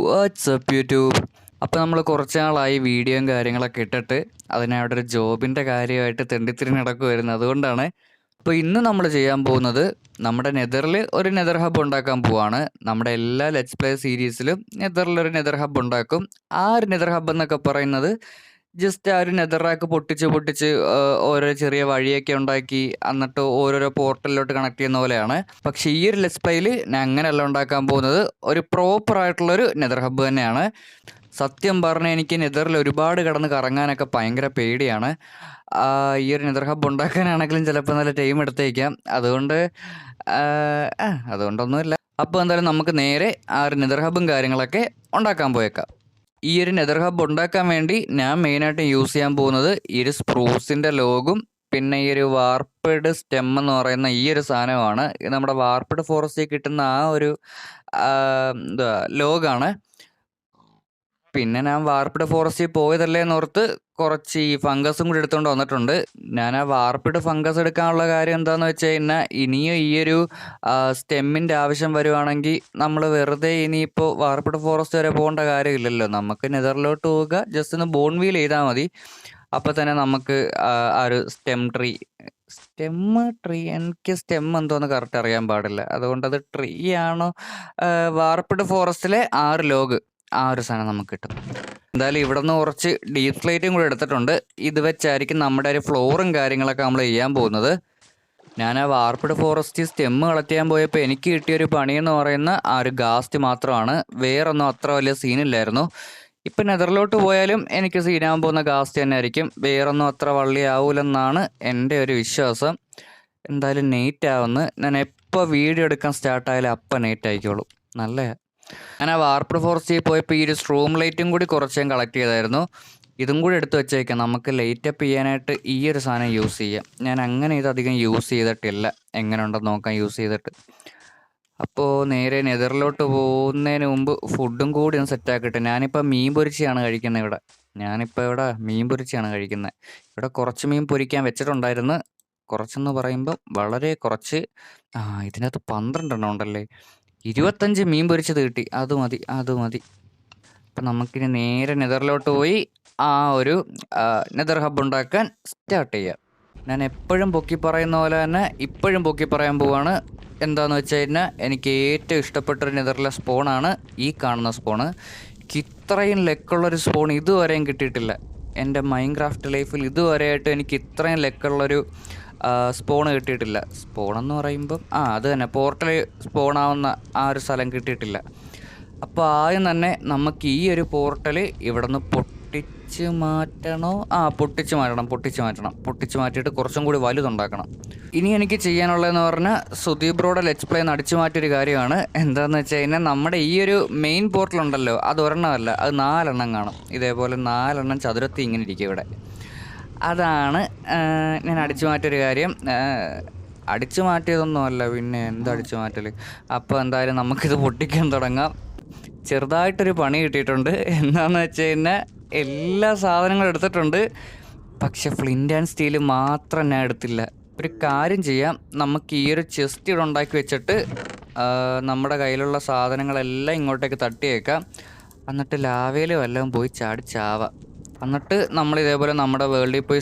WhatsApp YouTube. അപ്പോൾ നമ്മൾ കുറച്ച് നാളായി വീഡിയോയും കാര്യങ്ങളൊക്കെ ഇട്ടിട്ട് അതിനവിടെ ഒരു ജോബിൻ്റെ കാര്യമായിട്ട് തെണ്ടിത്തിരിഞ്ഞ് നടക്കുമായിരുന്നു. അതുകൊണ്ടാണ്. അപ്പോൾ ഇന്ന് നമ്മൾ ചെയ്യാൻ പോകുന്നത് നമ്മുടെ നെതറിൽ ഒരു നെതർ ഹബ്ബ് ഉണ്ടാക്കാൻ പോവാണ്. നമ്മുടെ എല്ലാ ലെറ്റ്സ് പ്ലേ സീരീസിലും നെതറിലൊരു നെതർ ഹബ്ബ് ഉണ്ടാക്കും. ആ ഒരു നെതർ ഹബ്ബ് എന്നൊക്കെ പറയുന്നത് ജസ്റ്റ് ആ ഒരു നെതർ റാക്ക് പൊട്ടിച്ച് ഓരോ ചെറിയ വഴിയൊക്കെ ഉണ്ടാക്കി എന്നിട്ട് ഓരോരോ പോർട്ടലിലോട്ട് കണക്ട് ചെയ്യുന്ന പോലെയാണ്. പക്ഷേ ഈ ഒരു ലെറ്റ്സ് പ്ലേയിൽ ഞാൻ അങ്ങനെയല്ല ഉണ്ടാക്കാൻ പോകുന്നത്. ഒരു പ്രോപ്പർ ആയിട്ടുള്ളൊരു നെതർ ഹബ്ബ് തന്നെയാണ്. സത്യം പറഞ്ഞാൽ എനിക്ക് നെതറിൽ ഒരുപാട് കിടന്ന് കറങ്ങാനൊക്കെ ഭയങ്കര പേടിയാണ്. ഈ ഒരു നെതർ ഹബ്ബ് ഉണ്ടാക്കാനാണെങ്കിലും ചിലപ്പോൾ നല്ല ടൈം എടുത്തേക്കാം. അതുകൊണ്ടൊന്നുമില്ല. അപ്പോൾ എന്തായാലും നമുക്ക് നേരെ ആ ഒരു നെതർ ഹബ്ബും കാര്യങ്ങളൊക്കെ ഉണ്ടാക്കാൻ പോയേക്കാം. ഈ ഒരു നെതർ ഹബ്ബ് ഉണ്ടാക്കാൻ വേണ്ടി ഞാൻ മെയിനായിട്ട് യൂസ് ചെയ്യാൻ പോകുന്നത് ഈ ഒരു സ്പ്രൂസിൻ്റെ ലോഗും പിന്നെ ഈ ഒരു വാർപ്പിഡ് സ്റ്റെം എന്ന് പറയുന്ന ഈ ഒരു സാധനമാണ്. ഇത് നമ്മുടെ വാർപ്പിഡ് ഫോറസ്റ്റിൽ കിട്ടുന്ന ആ ഒരു ലോഗാണ്. പിന്നെ ഞാൻ വാർപ്പിഡ് ഫോറസ്റ്റിൽ പോയതല്ലേ എന്നോർത്ത് കുറച്ച് ഈ ഫംഗസും കൂടി എടുത്തുകൊണ്ട് വന്നിട്ടുണ്ട്. ഞാൻ ആ വാർപ്പിഡ് ഫംഗസ് എടുക്കാനുള്ള കാര്യം എന്താണെന്ന് വെച്ച് കഴിഞ്ഞാൽ ഇനിയും ഈ ഒരു സ്റ്റെമ്മിൻ്റെ ആവശ്യം വരുവാണെങ്കിൽ നമ്മൾ വെറുതെ ഇനിയിപ്പോൾ വാർപ്പിഡ് ഫോറസ്റ്റ് വരെ പോകേണ്ട കാര്യമില്ലല്ലോ. നമുക്ക് നെതറിലോട്ട് പോവുക, ജസ്റ്റ് ഒന്ന് ബോൺ വീൽ ചെയ്താൽ മതി. അപ്പോൾ തന്നെ നമുക്ക് ആ ഒരു സ്റ്റെം ട്രീ എനിക്ക് സ്റ്റെം എന്തോന്ന് കറക്റ്റ് അറിയാൻ പാടില്ല. അതുകൊണ്ട് അത് ട്രീ ആണോ വാർപ്പിഡ് ഫോറസ്റ്റിലെ 6 ലോഗ് ആ ഒരു സാധനം നമുക്ക് കിട്ടും. എന്തായാലും ഇവിടെ നിന്ന് കുറച്ച് ഡീപ് സ്ലൈറ്റും കൂടി എടുത്തിട്ടുണ്ട്. ഇത് വെച്ചായിരിക്കും നമ്മുടെ ഒരു ഫ്ലോറും കാര്യങ്ങളൊക്കെ നമ്മൾ ചെയ്യാൻ പോകുന്നത്. ഞാൻ ആ വാർപ്പിഡ് ഫോറസ്റ്റ് സ്റ്റെമ്മ് കളക്ട് ചെയ്യാൻ പോയപ്പോൾ എനിക്ക് കിട്ടിയൊരു പണിയെന്ന് പറയുന്ന ആ ഒരു ഗാസ്റ്റ് മാത്രമാണ്. വേറൊന്നും അത്ര വലിയ സീനില്ലായിരുന്നു. ഇപ്പം നെതറിലോട്ട് പോയാലും എനിക്ക് സീനാകാൻ പോകുന്ന ഗാസ്റ്റ് തന്നെ ആയിരിക്കും. വേറൊന്നും അത്ര വള്ളിയാവൂലെന്നാണ് എൻ്റെ ഒരു വിശ്വാസം. എന്തായാലും നെയ്റ്റ് ആവുമെന്ന്. ഞാൻ എപ്പോൾ വീഡിയോ എടുക്കാൻ സ്റ്റാർട്ടായാലും അപ്പം നെയ്റ്റ് ആയിക്കോളും. നല്ല ഞാൻ ആ വാർപ്പിഡ് ഫോറസ്റ്റിൽ പോയപ്പോൾ ഈ ഒരു സ്ട്രോം ലൈറ്റും കൂടി കുറച്ച് ഞാൻ കളക്ട് ചെയ്തായിരുന്നു. ഇതും കൂടി എടുത്ത് വെച്ചേക്കാം. നമുക്ക് ലൈറ്റ് അപ്പ് ചെയ്യാനായിട്ട് ഈ ഒരു സാധനം യൂസ് ചെയ്യാം. ഞാൻ അങ്ങനെ ഇതധികം യൂസ് ചെയ്തിട്ടില്ല. എങ്ങനെ ഉണ്ടെന്ന് നോക്കാം യൂസ് ചെയ്തിട്ട്. അപ്പോൾ നേരെ നെതറിലോട്ട് പോകുന്നതിന് മുമ്പ് ഫുഡും കൂടി ഒന്ന് സെറ്റാക്കട്ടെ. ഞാനിപ്പോൾ മീൻ പൊരിച്ചയാണ് കഴിക്കുന്നത് ഇവിടെ. ഇവിടെ മീൻ പൊരിച്ചയാണ് കഴിക്കുന്നത്. ഇവിടെ കുറച്ച് മീൻ പൊരിക്കാൻ വെച്ചിട്ടുണ്ടായിരുന്നു. കുറച്ചെന്ന് പറയുമ്പോൾ വളരെ കുറച്ച്. ഇതിനകത്ത് 12 എണ്ണം ഉണ്ടല്ലേ. 25 മീൻ പൊരിച്ചത് കിട്ടി. അത് മതി. അപ്പം നമുക്കിനി നേരെ നെതറിലോട്ട് പോയി ആ ഒരു നെതർ ഹബ്ബ് ഉണ്ടാക്കാൻ സ്റ്റാർട്ട് ചെയ്യാം. ഞാൻ എപ്പോഴും പൊക്കി പറയുന്ന പോലെ തന്നെ ഇപ്പോഴും പൊക്കി പറയാൻ പോവാണ്. എന്താണെന്ന് വെച്ച് കഴിഞ്ഞാൽ എനിക്ക് ഏറ്റവും ഇഷ്ടപ്പെട്ടൊരു നെതറിലെ സ്പോണാണ് ഈ കാണുന്ന സ്പോണ്. എനിക്ക് ഇത്രയും ലെക്കുള്ളൊരു സ്പോൺ ഇതുവരെയും കിട്ടിയിട്ടില്ല. എൻ്റെ മൈൻക്രാഫ്റ്റ് ലൈഫിൽ ഇതുവരെയായിട്ട് എനിക്ക് ഇത്രയും ലെക്കുള്ളൊരു സ്പോണ് കിട്ടിയിട്ടില്ല. സ്പോണെന്ന് പറയുമ്പം അത് തന്നെ പോർട്ടൽ സ്പോണാവുന്ന ആ ഒരു സ്ഥലം കിട്ടിയിട്ടില്ല. അപ്പോൾ ആദ്യം തന്നെ നമുക്ക് ഈ ഒരു പോർട്ടൽ ഇവിടെ നിന്ന് പൊട്ടിച്ച് മാറ്റിയിട്ട് കുറച്ചും കൂടി വലുതുണ്ടാക്കണം. ഇനി എനിക്ക് ചെയ്യാനുള്ളതെന്ന് പറഞ്ഞാൽ സുദീപ് ബ്രോയുടെ ലെറ്റ്സ് പ്ലേ അടിച്ചു മാറ്റിയൊരു കാര്യമാണ്. എന്താണെന്ന് വെച്ച് കഴിഞ്ഞാൽ നമ്മുടെ ഈ ഒരു മെയിൻ പോർട്ടലുണ്ടല്ലോ, അത് ഒരെണ്ണമല്ല, അത് 4 എണ്ണം കാണും. ഇതേപോലെ 4 എണ്ണം ചതുരത്തി ഇങ്ങനെ ഇരിക്കും ഇവിടെ. അതാണ് ഞാൻ അടിച്ചു മാറ്റിയൊരു കാര്യം. അടിച്ചു മാറ്റിയതൊന്നുമല്ല, പിന്നെ അടിച്ചു മാറ്റൽ. അപ്പോൾ എന്തായാലും നമുക്കിത് പൊട്ടിക്കാൻ തുടങ്ങാം. ചെറുതായിട്ടൊരു പണി കിട്ടിയിട്ടുണ്ട്. എന്താണെന്ന് വെച്ച് കഴിഞ്ഞാൽ എല്ലാ സാധനങ്ങളും എടുത്തിട്ടുണ്ട്. പക്ഷെ ഫ്ലിൻ്റ് ആൻഡ് സ്റ്റീൽ മാത്രം ഞാൻ എടുത്തില്ല. ഒരു കാര്യം ചെയ്യാം, നമുക്ക് ഈ ഒരു ചെസ്റ്റ് ഇവിടെ ഉണ്ടാക്കി വെച്ചിട്ട് നമ്മുടെ കയ്യിലുള്ള സാധനങ്ങളെല്ലാം ഇങ്ങോട്ടേക്ക് തട്ടിയേക്കാം. എന്നിട്ട് ലാവയിൽ വല്ലതും പോയി ചാവാം. എന്നിട്ട് നമ്മളിതേപോലെ നമ്മുടെ വേൾഡിൽ പോയി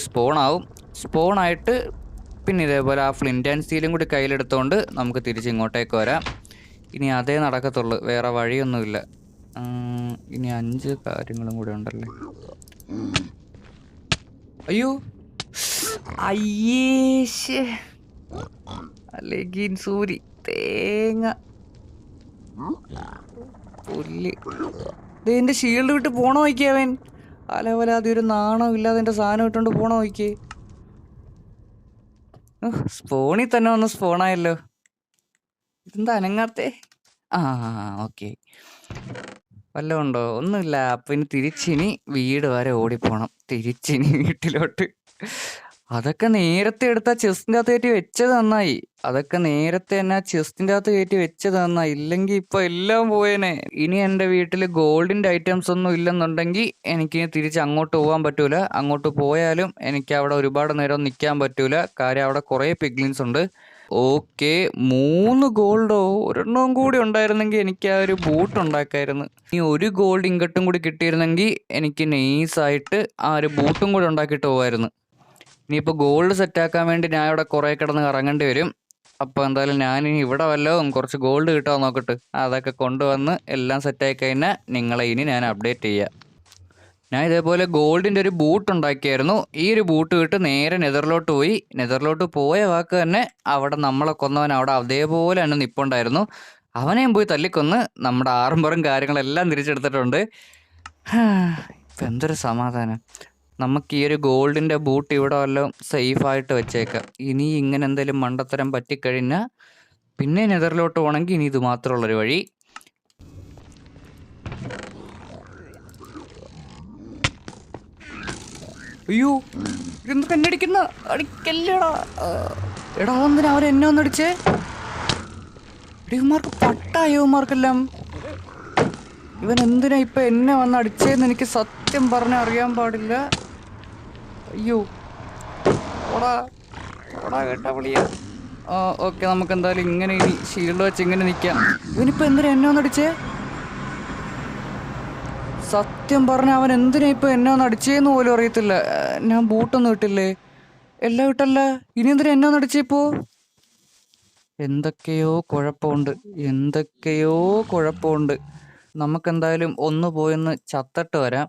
സ്പോണായിട്ട് പിന്നെ ഇതേപോലെ ആ ഫ്ലിൻ്റ് ആൻഡ് സ്റ്റീലും കൂടി കയ്യിലെടുത്തുകൊണ്ട് നമുക്ക് തിരിച്ച് ഇങ്ങോട്ടേക്ക് വരാം. ഇനി അതേ നടക്കത്തുള്ളൂ, വേറെ വഴിയൊന്നുമില്ല. ഇനി 5 കാര്യങ്ങളും കൂടെ ഉണ്ടല്ലേ. അയ്യേശ് അല്ലെങ്കിൽ സൂരി തേങ്ങ പുല്ല്. എൻ്റെ ഷീൽഡ് വിട്ട് പോണ നോക്കിയവൻ. അലപോലെ അതൊരു നാണം ഇല്ലാതെ എൻ്റെ സാധനം ഇട്ടുകൊണ്ട് പോണ നോക്കിയേ. സ്പോണിൽ തന്നെ വന്ന് സ്പോണായല്ലോ. ഇതെന്താ അനങ്ങാത്തേ? ഓക്കെ, വല്ലതും ഉണ്ടോ? ഒന്നുമില്ല. അപ്പം ഇനി തിരിച്ചിനി വീട് വരെ ഓടിപ്പോണം. തിരിച്ചിനി വീട്ടിലോട്ട്. അതൊക്കെ നേരത്തെ എടുത്ത ചെസ്റ്റിൻ്റെ അകത്ത് കയറ്റി വെച്ചത് നന്നായി. ഇല്ലെങ്കിൽ ഇപ്പൊ എല്ലാം പോയേനെ. ഇനി എൻ്റെ വീട്ടിൽ ഗോൾഡിൻ്റെ ഐറ്റംസ് ഒന്നും ഇല്ലെന്നുണ്ടെങ്കിൽ എനിക്ക് തിരിച്ച് അങ്ങോട്ട് പോകാൻ പറ്റൂല. അങ്ങോട്ട് പോയാലും എനിക്ക് അവിടെ ഒരുപാട് നേരം നിൽക്കാൻ പറ്റൂല. കാര്യം അവിടെ കുറേ പിഗ്ലിൻസ് ഉണ്ട്. ഓക്കെ, 3 ഗോൾഡോ? ഒരെണ്ണവും കൂടി ഉണ്ടായിരുന്നെങ്കിൽ എനിക്ക് ആ ഒരു ബൂട്ട് ഉണ്ടാക്കായിരുന്നു. ഇനി ഒരു ഗോൾഡ് ഇങ്കട്ടും കൂടി കിട്ടിയിരുന്നെങ്കിൽ എനിക്ക് നൈസായിട്ട് ആ ഒരു ബൂട്ടും കൂടി ഉണ്ടാക്കിയിട്ട് പോകായിരുന്നു. ഇനിയിപ്പോൾ ഗോൾഡ് സെറ്റാക്കാൻ വേണ്ടി ഞാൻ ഇവിടെ കുറേ കിടന്ന് ഇറങ്ങേണ്ടി വരും. അപ്പോൾ എന്തായാലും ഞാനിനി ഇവിടെ വല്ലതും കുറച്ച് ഗോൾഡ് കിട്ടാൻ നോക്കട്ടെ. അതൊക്കെ കൊണ്ടുവന്ന് എല്ലാം സെറ്റായി കഴിഞ്ഞാൽ നിങ്ങളെ ഇനി ഞാൻ അപ്ഡേറ്റ് ചെയ്യാം. ഞാൻ ഇതേപോലെ ഗോൾഡിൻ്റെ ഒരു ബൂട്ട് ഉണ്ടാക്കിയായിരുന്നു. ഈ ഒരു ബൂട്ട് വിട്ട് നേരെ നെതറിലോട്ട് പോയി. നെതറിലോട്ട് പോയ വാക്ക് തന്നെ അവിടെ നമ്മളെ കൊന്നവൻ അവിടെ അതേപോലെ തന്നെ നിപ്പുണ്ടായിരുന്നു. അവനെയും പോയി തല്ലിക്കൊന്ന് നമ്മുടെ ആർമറും കാര്യങ്ങളെല്ലാം തിരിച്ചെടുത്തിട്ടുണ്ട്. ഇപ്പം എന്തൊരു സമാധാനം. നമുക്ക് ഈ ഒരു ഗോൾഡിൻ്റെ ബൂട്ട് ഇവിടെ വല്ലതും സേഫായിട്ട് വെച്ചേക്കാം. ഇനി ഇങ്ങനെ എന്തെങ്കിലും മണ്ടത്തരം പറ്റിക്കഴിഞ്ഞാൽ പിന്നെ നെതറിലോട്ട് പോകണമെങ്കിൽ ഇനി ഇത് മാത്രമുള്ളൊരു വഴി. അയ്യോ, ഇതെന്തൊക്കെ എന്നെ അടിക്കുന്ന അടിക്കല്ലേടാ. എടാ അതെന്തിനാ അവരെന്നെ ഒന്നടിച്ചേ? ഇവന്മാർക്ക് പട്ടായോ ഇവന്മാർക്കെല്ലാം? ഇവൻ എന്തിനാ ഇപ്പം എന്നെ വന്ന് അടിച്ചതെന്ന് എനിക്ക് സത്യം പറഞ്ഞാൽ അറിയാൻ പാടില്ല. അയ്യോ, ഓടാ ഓടാ കേട്ടാ വിളിയാ. ഓക്കെ, നമുക്ക് എന്തായാലും ഇങ്ങനെ ഇനി ഷീൽഡ് വെച്ച് ഇങ്ങനെ നിൽക്കാം. ഇവനിപ്പോൾ എന്തിനാ എന്നെ ഒന്നടിച്ചേ? സത്യം പറഞ്ഞാൽ അവൻ എന്തിനാ ഇപ്പം എന്നെ ഒന്ന് അടിച്ചേന്ന് പോലും അറിയത്തില്ല. ഞാൻ ബൂട്ടൊന്നും ഇട്ടില്ലേ? എല്ലാം ഇട്ടല്ല. ഇനി എന്തിനാ എന്നെ ഒന്ന് അടിച്ചേപ്പോൾ? എന്തൊക്കെയോ കുഴപ്പമുണ്ട്. നമുക്കെന്തായാലും ഒന്ന് പോയൊന്ന് ചത്തിട്ട് വരാം.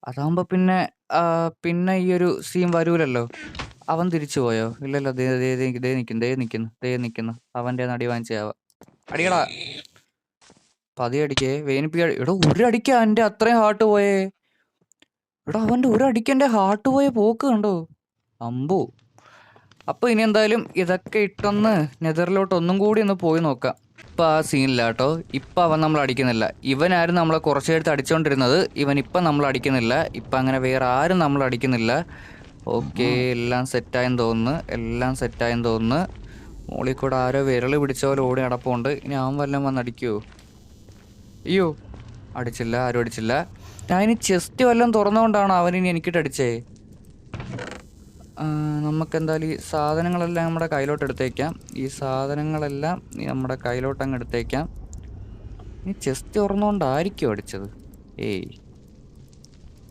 അതാകുമ്പോൾ പിന്നെ ഈ ഒരു സീൻ വരൂലല്ലോ. അവൻ തിരിച്ചു പോയോ? ഇല്ലല്ലോ. ദേ നിൽക്കുന്നു. അവൻ്റെ അടി വാങ്ങിച്ചാവാം. അടിയടാ, പതി അടിക്കേ, വേനിപ്പിക്കാ. എടാ ഒരടിക്കാ എൻ്റെ അത്രയും ഹാർട്ട് പോയേ. എടാ അവൻ്റെ ഒരടിക്ക് എൻ്റെ ഹാർട്ട് പോയ പോക്ക് കണ്ടോ? അമ്പു. അപ്പോൾ ഇനി എന്തായാലും ഇതൊക്കെ ഇട്ടൊന്ന് നെതറിലോട്ട് ഒന്നും കൂടി ഒന്ന് പോയി നോക്കാം. ഇപ്പം ആ സീനില്ല കേട്ടോ. ഇപ്പം അവൻ നമ്മൾ അടിക്കുന്നില്ല. ഇവനായിരുന്നു നമ്മളെ കുറച്ച് നേരത്തെ അടിച്ചുകൊണ്ടിരുന്നത്. ഇവനിപ്പം നമ്മൾ അടിക്കുന്നില്ല. ഇപ്പം അങ്ങനെ വേറെ ആരും നമ്മൾ അടിക്കുന്നില്ല. ഓക്കെ, എല്ലാം സെറ്റായെന്ന് തോന്നുന്നു. മോളിൽ കൂടെ ആരോ വിരൽ പിടിച്ച പോലെ ഓടി നടപ്പുണ്ട്. ഇനി അവൻ വല്ലതും വന്ന് അടിക്കുമോ? അയ്യോ, അടിച്ചില്ല, ആരും അടിച്ചില്ല. ഞാനിനി ചെസ്റ്റ് വല്ലതും തുറന്നുകൊണ്ടാണോ അവനിനി എനിക്കിട്ട് അടിച്ചേ? നമുക്കെന്തായാലും ഈ സാധനങ്ങളെല്ലാം നമ്മുടെ കയ്യിലോട്ട് എടുത്തേക്കാം. അങ്ങ് എടുത്തേക്കാം. ഇനി ചെസ്റ്റ് തുറന്നുകൊണ്ടായിരിക്കും അടിച്ചത്? ഏയ്,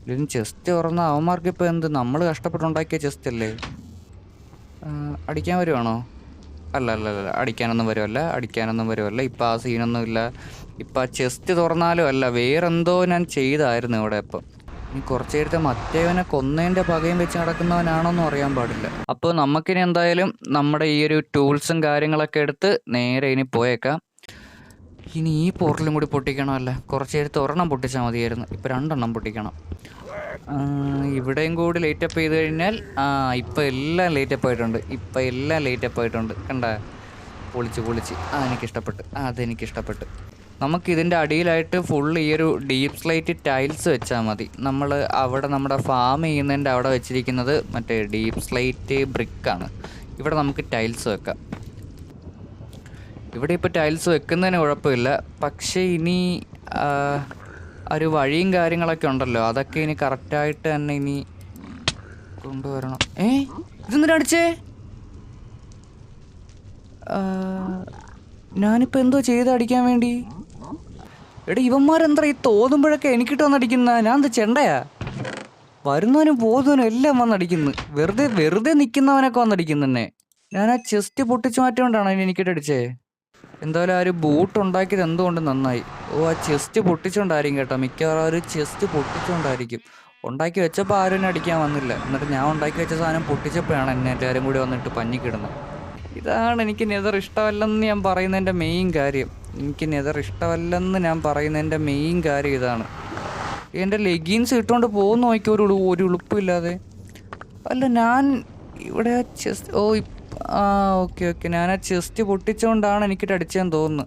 ഇതിന് ചെസ്റ്റ് തുറന്ന അവന്മാർക്ക് ഇപ്പോൾ എന്ത്? നമ്മൾ കഷ്ടപ്പെട്ടുണ്ടാക്കിയ ചെസ്റ്റ് അല്ലേ? അടിക്കാൻ വരുവാണോ? അല്ല, അടിക്കാനൊന്നും വരുമല്ല. ഇപ്പം ആ സീനൊന്നും ഇല്ല. ഇപ്പം ആ ചെസ്റ്റ് തുറന്നാലും അല്ല, വേറെന്തോ ഞാൻ ചെയ്തായിരുന്നു ഇവിടെ. അപ്പം ഇനി കുറച്ച് നേരത്തെ മറ്റേവനെ കൊന്നതിൻ്റെ പകയും വെച്ച് നടക്കുന്നവനാണോന്നും അറിയാൻ പാടില്ല. അപ്പോൾ നമുക്കിനി എന്തായാലും നമ്മുടെ ഈ ഒരു ടൂൾസും കാര്യങ്ങളൊക്കെ എടുത്ത് നേരെ ഇനി പോയേക്കാം. ഇനി ഈ പോർട്ടലും കൂടി പൊട്ടിക്കണമല്ല. കുറച്ച് നേരത്തെ ഒരെണ്ണം പൊട്ടിച്ചാൽ മതിയായിരുന്നു. ഇപ്പം 2 എണ്ണം പൊട്ടിക്കണം. ഇവിടെയും കൂടി ലേറ്റപ്പ് ചെയ്ത് കഴിഞ്ഞാൽ ഇപ്പം എല്ലാം ലേറ്റപ്പ് ആയിട്ടുണ്ട്. കണ്ട, പൊളിച്ച്. അതെനിക്കിഷ്ടപ്പെട്ട്. നമുക്കിതിൻ്റെ അടിയിലായിട്ട് ഫുൾ ഈ ഒരു ഡീപ്പ് സ്ലൈറ്റ് ടൈൽസ് വെച്ചാൽ മതി. നമ്മൾ അവിടെ നമ്മുടെ ഫാം ചെയ്യുന്നതിൻ്റെ അവിടെ വെച്ചിരിക്കുന്നത് മറ്റേ ഡീപ്പ് സ്ലൈറ്റ് ബ്രിക്കാണ്. ഇവിടെ നമുക്ക് ടൈൽസ് വെക്കാം. ഇവിടെ ഇപ്പോൾ ടൈൽസ് വെക്കുന്നതിന് കുഴപ്പമില്ല. പക്ഷേ ഇനി ഒരു വഴിയും കാര്യങ്ങളൊക്കെ ഉണ്ടല്ലോ, അതൊക്കെ ഇനി കറക്റ്റായിട്ട് തന്നെ ഇനി കൊണ്ടുവരണം. ഇതെന്തിനാ അടിച്ചേ? ഞാനിപ്പോൾ എന്തോ ചെയ്തടിക്കാൻ വേണ്ടി? എടാ ഇവന്മാരെന്താ ഈ തോന്നുമ്പോഴൊക്കെ എനിക്കിട്ട് വന്നടിക്കുന്ന? ഞാൻ എന്താ ചെണ്ടയാ? വരുന്നവനും പോകുന്നവനും എല്ലാം വന്നടിക്കുന്നു. വെറുതെ നിൽക്കുന്നവനൊക്കെ വന്നടിക്കുന്നെ. ഞാൻ ആ ചെസ്റ്റ് പൊട്ടിച്ചു മാറ്റിക്കൊണ്ടാണോ എനിക്കിട്ട് അടിച്ചേ? എന്തായാലും ആ ഒരു ബൂട്ട് ഉണ്ടാക്കിയത് എന്തുകൊണ്ട് നന്നായി. ആ ചെസ്റ്റ് പൊട്ടിച്ചോണ്ടായിരിക്കും കേട്ടോ. മിക്കവാറും ഒരു ചെസ്റ്റ് പൊട്ടിച്ചോണ്ടായിരിക്കും. ഉണ്ടാക്കി വെച്ചപ്പോൾ ആരും എന്നെ അടിക്കാൻ വന്നില്ല. എന്നിട്ട് ഞാൻ ഉണ്ടാക്കി വെച്ച സാധനം പൊട്ടിച്ചപ്പോഴാണ് എന്നെ എല്ലാവരും കൂടി വന്നിട്ട് പഞ്ഞിക്കിടുന്നത്. ഇതാണ് എനിക്ക് നെതർ ഇഷ്ടമല്ലെന്ന് ഞാൻ പറയുന്നതിൻ്റെ മെയിൻ കാര്യം. ഇതാണ്. എൻ്റെ ലെഗിൻസ് ഇട്ടുകൊണ്ട് പോകുന്ന നോക്കി ഒരു ഉളുപ്പില്ലാതെ. അല്ല, ഞാൻ ഇവിടെ ചെസ്റ്റ് ഓക്കെ ഞാൻ ആ ചെസ്റ്റ് പൊട്ടിച്ചുകൊണ്ടാണ് എനിക്കിട്ട് അടിച്ചതെന്ന് തോന്നുന്നു.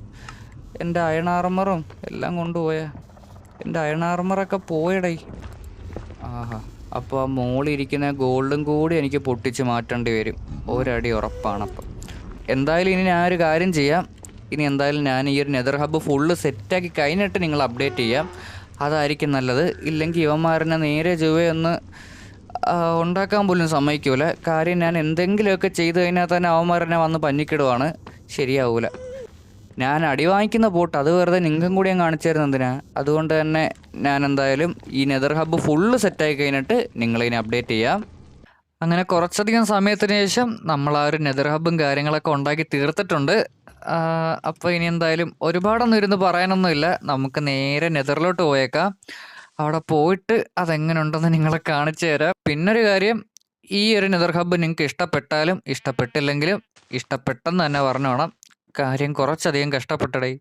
എൻ്റെ അയൺ ആർമറും എല്ലാം കൊണ്ടുപോയാ. എൻ്റെ അയൺ ആർമറൊക്കെ പോയടേ. അപ്പോൾ ആ മോളിരിക്കുന്ന ഗോൾഡും കൂടി എനിക്ക് പൊട്ടിച്ച് മാറ്റേണ്ടി വരും. ഒരടി ഉറപ്പാണപ്പം. എന്തായാലും ഇനി ഞാനൊരു കാര്യം ചെയ്യാം. ഞാൻ ഈ ഒരു നെതർ ഹബ്ബ് ഫുള്ള് സെറ്റാക്കി കഴിഞ്ഞിട്ട് നിങ്ങൾ അപ്ഡേറ്റ് ചെയ്യാം. അതായിരിക്കും നല്ലത്. ഇല്ലെങ്കിൽ ഇവന്മാരനെ നേരെ ചൊവ്വയൊന്ന് ഉണ്ടാക്കാൻ പോലും സമ്മതിക്കൂല. കാര്യം ഞാൻ എന്തെങ്കിലുമൊക്കെ ചെയ്ത് കഴിഞ്ഞാൽ തന്നെ അവന്മാരെന്നെ വന്ന് പഞ്ഞിക്കിടുവാണ്. ശരിയാവൂല. ഞാൻ അടി വാങ്ങിക്കുന്ന പോട്ട് അത് വെറുതെ നിങ്ങൾക്കും കൂടി ഞാൻ കാണിച്ചു തരുന്നതിനാ. അതുകൊണ്ട് തന്നെ ഞാൻ എന്തായാലും ഈ നെതർ ഹബ്ബ് ഫുള്ള് സെറ്റായി കഴിഞ്ഞിട്ട് നിങ്ങളിതിനെ അപ്ഡേറ്റ് ചെയ്യാം. അങ്ങനെ കുറച്ചധികം സമയത്തിന് ശേഷം നമ്മൾ ആ ഒരു നെതർ ഹബ്ബും കാര്യങ്ങളൊക്കെ ഉണ്ടാക്കി തീർത്തിട്ടുണ്ട്. അപ്പോൾ ഇനി എന്തായാലും ഒരുപാടൊന്നും ഇരുന്ന് പറയാനൊന്നുമില്ല. നമുക്ക് നേരെ നെതറിലോട്ട് പോയേക്കാം. അവിടെ പോയിട്ട് അതെങ്ങനെ ഉണ്ടെന്ന് നിങ്ങളെ കാണിച്ചു തരാം. പിന്നൊരു കാര്യം, ഈ ഒരു നെതർ ഹബ്ബ് നിങ്ങൾക്ക് ഇഷ്ടപ്പെട്ടാലും ഇഷ്ടപ്പെട്ടില്ലെങ്കിലും ഇഷ്ടപ്പെട്ടെന്ന് തന്നെ പറഞ്ഞോണം. കാര്യം കുറച്ചധികം കഷ്ടപ്പെട്ടടേ.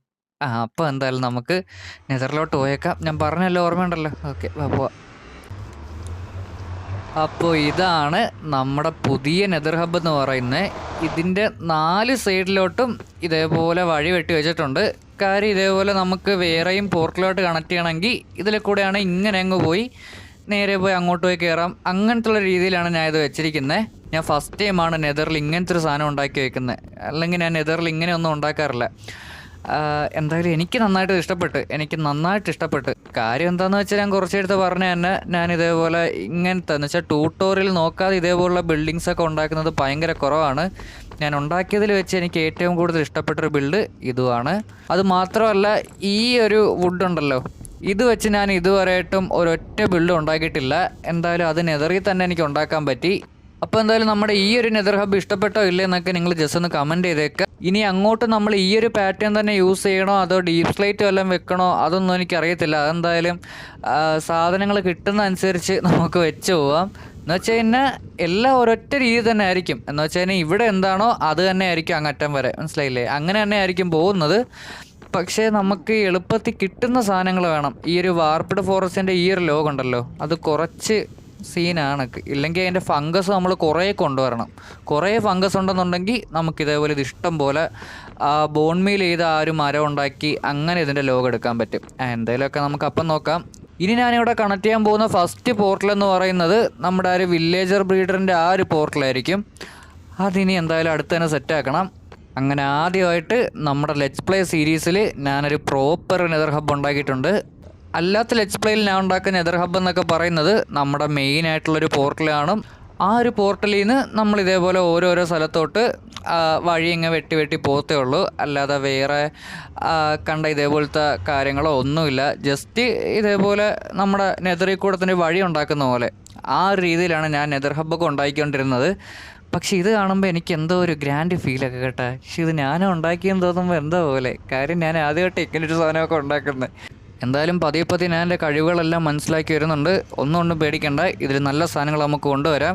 അപ്പോൾ എന്തായാലും നമുക്ക് നെതറിലോട്ട് പോയേക്കാം. ഞാൻ പറഞ്ഞല്ലോ, ഓർമ്മയുണ്ടല്ലോ. ഓക്കെ, പോവാം. അപ്പോൾ ഇതാണ് നമ്മുടെ പുതിയ നെതർ ഹബ്ബ് എന്ന് പറയുന്നത്. ഇതിൻ്റെ 4 സൈഡിലോട്ടും ഇതേപോലെ വഴി വെട്ടി വെച്ചിട്ടുണ്ട്. കാര്യം ഇതേപോലെ നമുക്ക് വേറെയും പോർട്ടലിലോട്ട് കണക്ട് ചെയ്യണമെങ്കിൽ ഇതിൽ കൂടെയാണ് ഇങ്ങനെ അങ്ങ് പോയി നേരെ പോയി അങ്ങോട്ട് പോയി കയറാം. അങ്ങനത്തുള്ള രീതിയിലാണ് ഞാൻ ഇത് വെച്ചിരിക്കുന്നത്. ഞാൻ ഫസ്റ്റ് ടൈമാണ് നെതറിൽ ഇങ്ങനത്തെ ഒരു സാധനം ഉണ്ടാക്കി വെക്കുന്നത്. അല്ലെങ്കിൽ ഞാൻ നെതറിൽ ഇങ്ങനെയൊന്നും ഉണ്ടാക്കാറില്ല. എന്തായാലും എനിക്ക് നന്നായിട്ട് ഇഷ്ടപ്പെട്ട്. കാര്യം എന്താണെന്ന് വെച്ചാൽ ഞാൻ കുറച്ചെടുത്ത് പറഞ്ഞ തന്നെ ഞാൻ ഇതേപോലെ ഇങ്ങനത്തെ എന്ന് വെച്ചാൽ ട്യൂട്ടോറിയൽ നോക്കാതെ ഇതേപോലുള്ള ബിൽഡിങ്സൊക്കെ ഉണ്ടാക്കുന്നത് ഭയങ്കര കുറവാണ്. ഞാൻ ഉണ്ടാക്കിയതിൽ വെച്ച് എനിക്ക് ഏറ്റവും കൂടുതൽ ഇഷ്ടപ്പെട്ടൊരു ബിൽഡ് ഇതുമാണ്. അത് മാത്രമല്ല, ഈ ഒരു വുഡ് ഉണ്ടല്ലോ, ഇത് വെച്ച് ഞാൻ ഇതുവരെയായിട്ടും ഒരൊറ്റ ബിൽഡ് ഉണ്ടാക്കിയിട്ടില്ല. എന്തായാലും അത് നെതറിൽ തന്നെ എനിക്ക് ഉണ്ടാക്കാൻ പറ്റി. അപ്പോൾ എന്തായാലും നമ്മുടെ ഈ ഒരു നെതർ ഹബ്ബ് ഇഷ്ടപ്പെട്ടോ ഇല്ലേ എന്നൊക്കെ നിങ്ങൾ ജസ്റ്റ് ഒന്ന് കമൻറ്റ് ചെയ്തേക്കുക. ഇനി അങ്ങോട്ട് നമ്മൾ ഈ ഒരു പാറ്റേൺ തന്നെ യൂസ് ചെയ്യണോ അതോ ഡീപ് സ്ലൈറ്റ് വല്ലതും വെക്കണോ അതൊന്നും എനിക്കറിയത്തില്ല. അതെന്തായാലും സാധനങ്ങൾ കിട്ടുന്ന അനുസരിച്ച് നമുക്ക് വെച്ച് പോവാം. എന്ന് വെച്ച് കഴിഞ്ഞാൽ എല്ലാം ഒരൊറ്റ രീതി തന്നെ ആയിരിക്കും. എന്ന് വെച്ച് കഴിഞ്ഞാൽ ഇവിടെ എന്താണോ അത് തന്നെ ആയിരിക്കും അങ്ങറ്റം വരെ, മനസ്സിലായില്ലേ? അങ്ങനെ തന്നെ ആയിരിക്കും പോകുന്നത്. പക്ഷേ നമുക്ക് എളുപ്പത്തിൽ കിട്ടുന്ന സാധനങ്ങൾ വേണം. ഈ ഒരു വാർപ്പിഡ് ഫോറസ്റ്റിൻ്റെ ഈ ഒരു ലോഗ് ഉണ്ടല്ലോ, അത് കുറച്ച് സീനാണ്. ഇല്ലെങ്കിൽ അതിൻ്റെ ഫംഗസ് നമ്മൾ കുറേ കൊണ്ടുവരണം. കുറേ ഫംഗസ് ഉണ്ടെന്നുണ്ടെങ്കിൽ നമുക്ക് ഇതേപോലെ ഇത് ഇഷ്ടം പോലെ ബോൺ മീൽ ചെയ്ത് ആ ഒരു മരം ഉണ്ടാക്കി അങ്ങനെ ഇതിൻ്റെ ലോഗ് എടുക്കാൻ പറ്റും. എന്തെങ്കിലുമൊക്കെ നമുക്ക് അപ്പം നോക്കാം. ഇനി ഞാനിവിടെ കണക്ട് ചെയ്യാൻ പോകുന്ന ഫസ്റ്റ് പോർട്ടൽ എന്ന് പറയുന്നത് നമ്മുടെ ആ ഒരു വില്ലേജർ ബ്രീഡറിൻ്റെ ആ ഒരു പോർട്ടലായിരിക്കും. അതിനി എന്തായാലും അടുത്ത് തന്നെ സെറ്റാക്കണം. അങ്ങനെ ആദ്യമായിട്ട് നമ്മുടെ ലെറ്റ്സ് പ്ലേ സീരീസിൽ ഞാനൊരു പ്രോപ്പർ നെതർ ഹബ്ബ് ഉണ്ടാക്കിയിട്ടുണ്ട്. അല്ലാത്ത ലെറ്റ്സ് പ്ലേയിൽ ഞാൻ ഉണ്ടാക്കുന്ന നെതർ ഹബ്ബ് എന്നൊക്കെ പറയുന്നത് നമ്മുടെ മെയിൻ ആയിട്ടുള്ളൊരു പോർട്ടലാണ്. ആ ഒരു പോർട്ടലിൽ നിന്ന് നമ്മൾ ഇതേപോലെ ഓരോരോ സ്ഥലത്തോട്ട് വഴി ഇങ്ങനെ വെട്ടി പോകത്തേ ഉള്ളൂ. അല്ലാതെ വേറെ കണ്ട ഇതേപോലത്തെ കാര്യങ്ങളോ ഒന്നുമില്ല. ജസ്റ്റ് ഇതേപോലെ നമ്മുടെ നെതറിൽ കൂടെ തന്നെ വഴി ഉണ്ടാക്കുന്ന പോലെ ആ ഒരു രീതിയിലാണ് ഞാൻ നെതർ ഹബ്ബൊക്കെ ഉണ്ടാക്കിക്കൊണ്ടിരുന്നത്. പക്ഷേ ഇത് കാണുമ്പോൾ എനിക്ക് എന്തോ ഒരു ഗ്രാൻഡ് ഫീലൊക്കെ കേട്ടോ. പക്ഷെ ഇത് ഞാനും ഉണ്ടാക്കിയെന്ന് തോന്നുമ്പോൾ എന്തോ പോലെ. കാര്യം ഞാൻ ആദ്യമായിട്ട് ഇങ്ങനൊരു സാധനമൊക്കെ ഉണ്ടാക്കുന്നത്. എന്തായാലും പതിയെ ഞാൻ എൻ്റെ കഴിവുകളെല്ലാം മനസ്സിലാക്കി വരുന്നുണ്ട്. ഒന്നും പേടിക്കണ്ട, ഇതിൽ നല്ല സാധനങ്ങൾ നമുക്ക് കൊണ്ടുവരാം.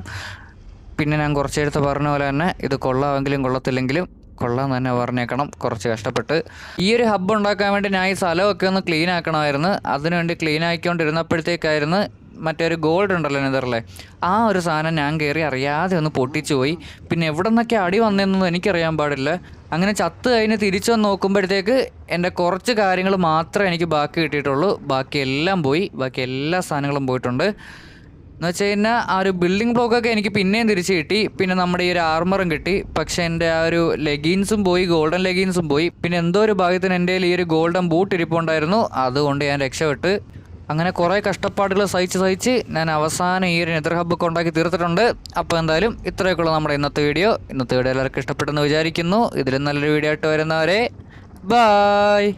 പിന്നെ ഞാൻ കുറച്ചെടുത്ത് പറഞ്ഞ പോലെ തന്നെ ഇത് കൊള്ളാമെങ്കിലും കൊള്ളത്തില്ലെങ്കിലും കൊള്ളാമെന്ന് തന്നെ പറഞ്ഞേക്കണം. കുറച്ച് കഷ്ടപ്പെട്ട് ഈ ഒരു ഹബ്ബ് ഉണ്ടാക്കാൻ വേണ്ടി ഞാൻ ഈ സ്ഥലമൊക്കെ ഒന്ന് ക്ലീൻ ആക്കണമായിരുന്നു. അതിനുവേണ്ടി ക്ലീൻ ആക്കിക്കൊണ്ടിരുന്നപ്പോഴത്തേക്കായിരുന്നു മറ്റൊരു ഗോൾഡ് ഉണ്ടല്ലോ നെതറിലെ, ആ ഒരു സാധനം ഞാൻ കയറി അറിയാതെ ഒന്ന് പൊട്ടിച്ചു പോയി. പിന്നെ എവിടെ നിന്നൊക്കെ അടി വന്നതെന്നൊന്നും എനിക്കറിയാൻ പാടില്ല. അങ്ങനെ ചത്ത് കഴിഞ്ഞ് തിരിച്ചു വന്ന് നോക്കുമ്പോഴത്തേക്ക് എൻ്റെ കുറച്ച് കാര്യങ്ങൾ മാത്രമേ എനിക്ക് ബാക്കി കിട്ടിയിട്ടുള്ളൂ. ബാക്കി എല്ലാം പോയി. ബാക്കി എല്ലാ സാധനങ്ങളും പോയിട്ടുണ്ട്. എന്ന് വെച്ച് കഴിഞ്ഞാൽ ആ ഒരു ബിൽഡിംഗ് ബ്ലോക്കൊക്കെ എനിക്ക് പിന്നെയും തിരിച്ച് കിട്ടി. പിന്നെ നമ്മുടെ ഈ ഒരു ആർമറും കിട്ടി. പക്ഷേ എൻ്റെ ആ ഒരു ലെഗിൻസും പോയി, ഗോൾഡൻ ലെഗിൻസും പോയി. പിന്നെ എന്തോ ഒരു ഭാഗ്യത്തിന് എൻ്റെ ഈ ഒരു ഗോൾഡൻ ബൂട്ട് ഇരിപ്പുണ്ടായിരുന്നു. അതുകൊണ്ട് ഞാൻ രക്ഷപ്പെട്ട്. അങ്ങനെ കുറേ കഷ്ടപ്പാടുകൾ സഹിച്ച് ഞാൻ അവസാനം ഈ ഒരു നെതർ ഹബ്ബൊക്കെ ഉണ്ടാക്കി തീർത്തിട്ടുണ്ട്. അപ്പോൾ എന്തായാലും ഇത്രയൊക്കെയുള്ള നമ്മുടെ ഇന്നത്തെ വീഡിയോ എല്ലാവർക്കും ഇഷ്ടപ്പെട്ടെന്ന് വിചാരിക്കുന്നു. ഇതിലും നല്ലൊരു വീഡിയോ ആയിട്ട് വരുന്നവരെ ബായ്.